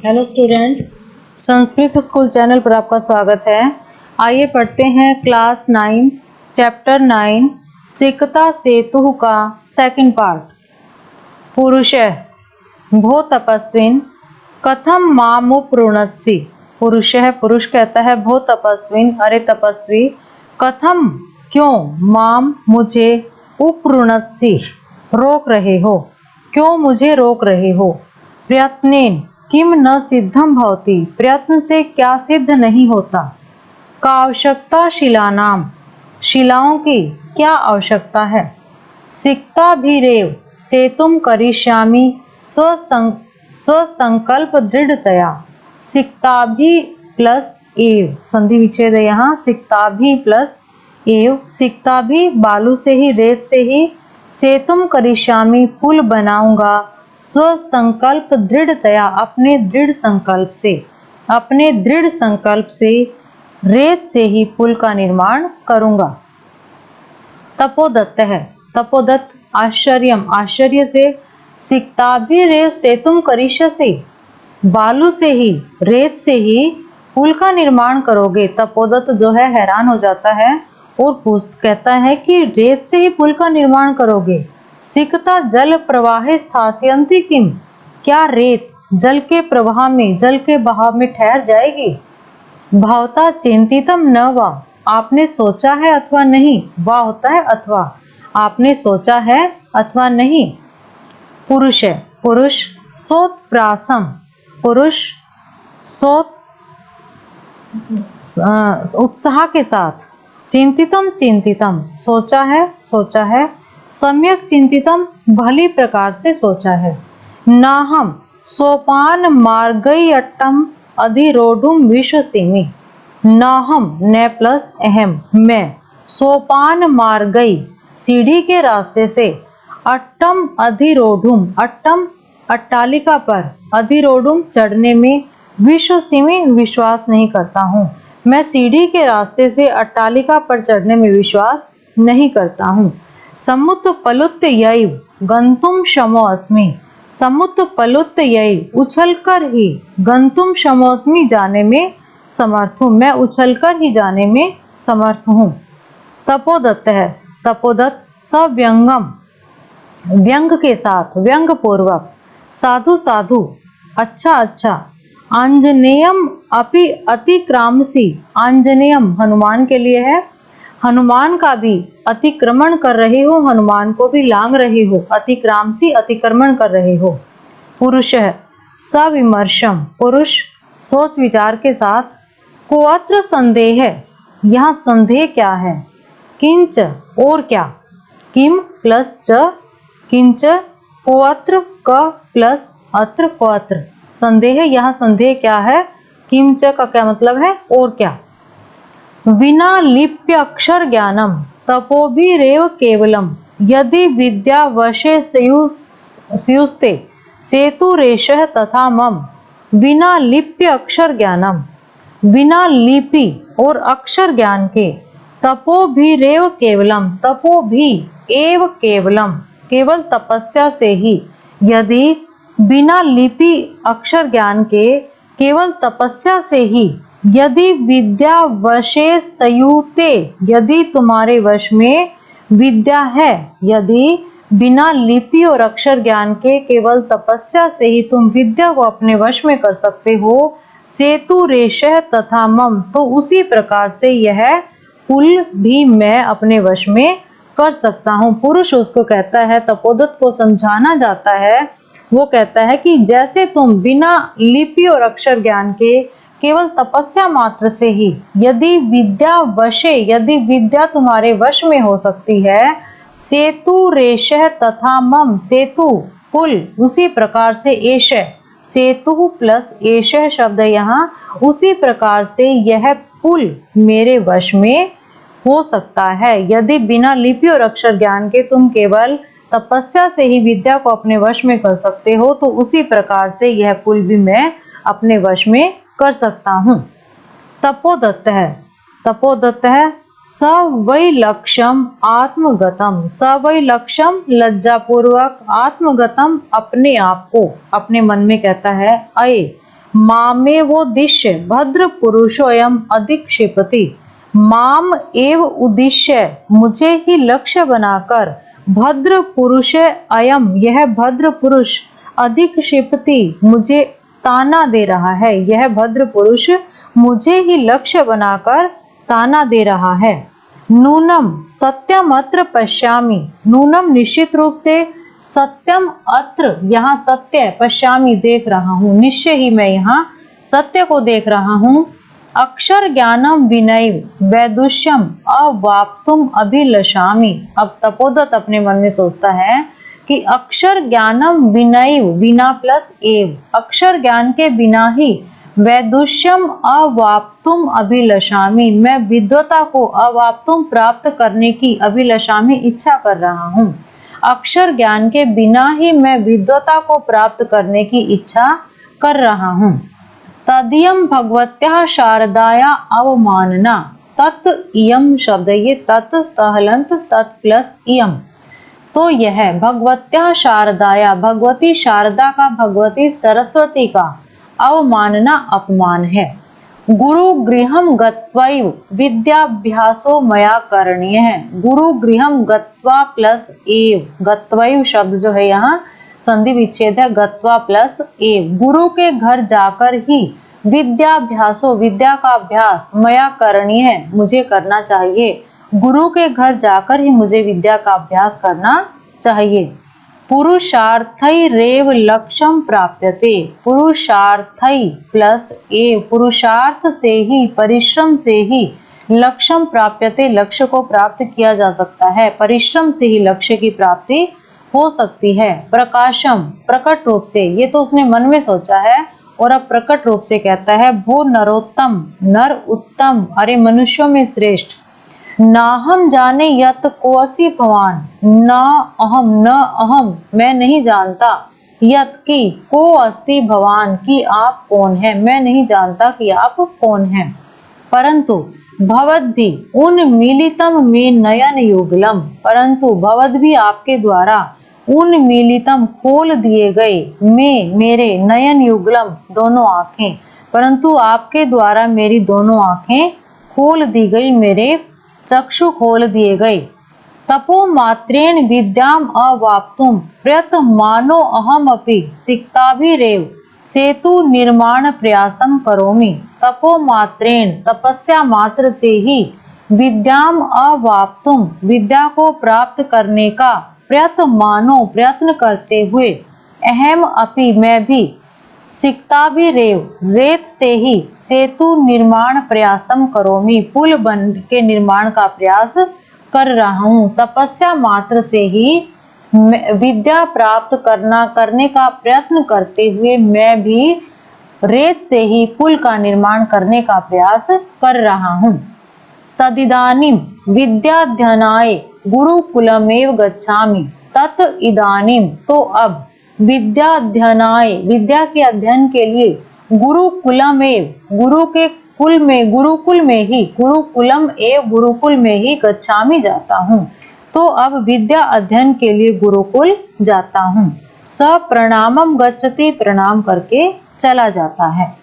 Hello students, Sanskrit school channel पर आपका स्वागत है। आइए पढ़ते हैं क्लास 9 चैप्टर 9 सिकता सेतु का सेकंड पार्ट। पुरुषः भो तपस्विन कथम मामुपृणत्सि। पुरुषः पुरुष कहता है भो तपस्विन अरे तपस्वी, कथम क्यों, माम मुझे, उपृणत्सि रोक रहे हो, क्यों मुझे रोक रहे हो, प्रयत्नेन किम न सिद्धम भवति प्रयत्न से क्या सिद्ध नहीं होता, का आवश्यकता शिलानाम शिलाओं की क्या आवश्यकता है, सिक्ताभिरेव सेतुम करिष्यामि स्वसंकल्प दृढ़तया। सिक्ताभि प्लस एव संधि विच्छेद है यहाँ, सिक्ताभि प्लस एव, सिक्ताभि बालू से ही रेत से ही, सेतुम करिष्यामि पुल बनाऊंगा, स्वसंकल्प दृढ़तया अपने दृढ़ संकल्प से, अपने दृढ़ संकल्प से रेत से ही पुल का निर्माण करूंगा। तपोदत्त है, तपोदत्त आश्चर्यम आश्चर्य से, सिक्ताभिरेव सेतुम करिष्यसि बालू से ही रेत से ही पुल का निर्माण करोगे। तपोदत्त जो है हैरान हो जाता है और कहता है कि रेत से ही पुल का निर्माण करोगे। सिकता जल प्रवाहे स्थास्यन्ति किम, क्या रेत जल के प्रवाह में, जल के बहाव में ठहर जाएगी। भावता चिंतितम न वा, आपने सोचा है अथवा नहीं, वा होता है अथवा, आपने सोचा है अथवा नहीं। पुरुष है पुरुष, सोत्प्रासम पुरुष, सोत उत्साह के साथ, चिंतितम चिंतितम सोचा है, सम्यक चिंतितम भली प्रकार से सोचा है। नाहम सोपान मार्गयट्टम अधिरोढ़ुम विश्वसिमि, नाहम न प्लस अहम मैं, सोपान मार्गई सीढ़ी के रास्ते से, अट्टम अधिरोढ़ुम अट्टम अट्टालिका पर, अधिरोढ़ुम चढ़ने में, विश्वसिमि विश्वास नहीं करता हूँ, मैं सीढ़ी के रास्ते से अट्टालिका पर चढ़ने में विश्वास नहीं करता हूँ। समुत पलुत्त यैव गंतुम शमो अस्मि, समुत पलुत्त यैव उछलकर ही, गंतुम शमो अस्मि जाने में समर्थ हूँ, मैं उछलकर ही जाने में समर्थ हूँ। तपोदत्त है, तपोदत्त सव्यंगम व्यंग के साथ, व्यंग पूर्वक, साधु साधु अच्छा अच्छा, आंजनेयम अपि अतिक्रामसी, आंजनेयम हनुमान के लिए है, हनुमान का भी अतिक्रमण कर रहे हो, हनुमान को भी लांग रहे हो, अतिक्रामसी अतिक्रमण कर रहे हो। पुरुष है सविमर्शम पुरुष सोच विचार के साथ, कोअत्र संदेह है यहाँ संदेह क्या है, किंच और क्या, किम प्लस च किंच, कोअत्र क प्लस अत्र कोअत्र, संदेह यहाँ संदेह क्या है, किंच का क्या मतलब है और क्या। विना लिप्य अक्षर ज्ञानम तपोभिरेव केवलम यदि विद्या वशे स्युस्ते सेतुरेशः तथा मम। बिना लिप्य अक्षर ज्ञानम, बिना लिपि और अक्षर ज्ञान के, तपोभिरेव केवलम तपो भी एव केवलम केवल तपस्या से ही, यदि बिना लिपि अक्षर ज्ञान के केवल तपस्या से ही, यदि विद्या वशे संयुते यदि तुम्हारे वश में विद्या है, यदि बिना लिपि और अक्षर ज्ञान के केवल तपस्या से ही तुम विद्या को अपने वश में कर सकते हो, सेतुरेशः तथा मम तो उसी प्रकार से यह पुल भी मैं अपने वश में कर सकता हूँ। पुरुष उसको कहता है, तपोदत्त को समझाना जाता है, वो कहता है कि जैसे तुम बिना लिपि और अक्षर ज्ञान के केवल तपस्या मात्र से ही यदि विद्या वशे, यदि विद्या तुम्हारे वश में हो सकती है, सेतुरेशः तथा मम सेतु पुल उसी प्रकार से, एश सेतु प्लस एश शब्द यहाँ, उसी प्रकार से यह पुल मेरे वश में हो सकता है। यदि बिना लिपि और अक्षर ज्ञान के तुम केवल तपस्या से ही विद्या को अपने वश में कर सकते हो, तो उसी प्रकार से यह पुल भी मैं अपने वश में कर सकता हूँ। तपोदत्त है, तपोदत्त है सवैलक्ष्यम आत्मगतम, सवैलक्ष्यम लज्जापूर्वक, आत्मगतम अपने आप को, अपने मन में कहता है, अये मामेवोद्दिश्य भद्र पुरुषोयम अधिक्षिपति। माम एव उद्दिश्य मुझे ही लक्ष्य बनाकर, भद्र पुरुष अयम यह भद्र पुरुष, अधिक्षिपति मुझे ताना दे रहा है, यह भद्र पुरुष मुझे ही लक्ष्य बनाकर ताना दे रहा है। नूनम सत्यम अत्र पश्यामि, नूनम निश्चित रूप से, सत्यम अत्र यहाँ सत्य, पश्यामि देख रहा हूँ, निश्चय ही मैं यहाँ सत्य को देख रहा हूँ। अक्षर ज्ञानम विनैव वैदुष्यम अवाप्तुम अभिलषामि। अब तपोदत्त अपने मन में सोचता है कि अक्षर ज्ञानम विनैव, बिना प्लस एव, अक्षर ज्ञान के बिना ही, वैदुष्यम अवाप्तुम अभिलषामि मैं विद्वता को अवाप्तुम प्राप्त करने की, अभिलषामि इच्छा कर रहा हूँ। अक्षर ज्ञान के बिना ही मैं विद्वता को प्राप्त करने की इच्छा कर रहा हूँ। तदियम भगवत्याः शारदाया अवमानना, तत् इयम शब्द, ये तत् तहलंत तत् प्लस इयम, तो यह भगवत्याः शारदाया, भगवती शारदा का, भगवती सरस्वती का अवमानना अपमान है। गुरु गृहम गत्वैव विद्याभ्यासो मया करणीय है। गुरु गृहम गत्वा प्लस एव, गत्वैव शब्द जो है यहाँ संधि विच्छेद है, गत्वा प्लस एव, गुरु के घर जाकर ही, विद्याभ्यासो विद्या का अभ्यास, मया करणीय है मुझे करना चाहिए, गुरु के घर जाकर ही मुझे विद्या का अभ्यास करना चाहिए। पुरुषार्थै रेव लक्ष्यम प्राप्यते, पुरुषार्थै प्लस ए, पुरुषार्थ से ही, परिश्रम से ही, लक्ष्यम प्राप्यते लक्ष्य को प्राप्त किया जा सकता है, परिश्रम से ही लक्ष्य की प्राप्ति हो सकती है। प्रकाशम प्रकट रूप से, ये तो उसने मन में सोचा है और अब प्रकट रूप से कहता है, भो नरोत्तम, नर उत्तम, अरे मनुष्यों में श्रेष्ठ, नाहम जाने यत कोसि भवान, न अहम मैं नहीं जानता, यत की को अस्ति भवान की आप कौन है, मैं नहीं जानता कि आप कौन हैं। परंतु भवद भी उन्मीलितम में नयन युगलम, परंतु भवद भी आपके द्वारा, उन्मीलितम खोल दिए गए, में मेरे, नयन युगलम दोनों आंखें, परंतु आपके द्वारा मेरी दोनों आंखें खोल दी गई, मेरे चक्षु खोल दिए गए। तपो मात्रेण विद्याम अवाप्तुम प्रयतमानो अहम अपि सिक्ताभिरेव सेतु निर्माण प्रयासम करोमि। तपो मात्रेण तपस्या मात्र से ही, विद्याम अवाप्तुम विद्या को प्राप्त करने का, प्रयतमानो प्रयत्न करते हुए, अहम अपि मैं भी, सिक्ताभिरेव रेत से ही, सेतु निर्माण प्रयासम करोमि पुल बन के निर्माण का प्रयास कर रहा हूँ। तपस्या मात्र से ही विद्या प्राप्त करने का प्रयत्न करते हुए मैं भी रेत से ही पुल का निर्माण करने का प्रयास कर रहा हूँ। तदिदानीम विद्याध्ययनाय गुरुकुलमेव गच्छामि, तत् इदानीम तो अब, विद्याध्ययनाय विद्या के अध्ययन के लिए, गुरुकुलमेव गुरु के कुल में, गुरुकुल में ही, गुरुकुलम एव गुरुकुल में ही, गच्छामि जाता हूँ, तो अब विद्या अध्ययन के लिए गुरुकुल जाता हूँ। स प्रणामम गच्छति प्रणाम करके चला जाता है।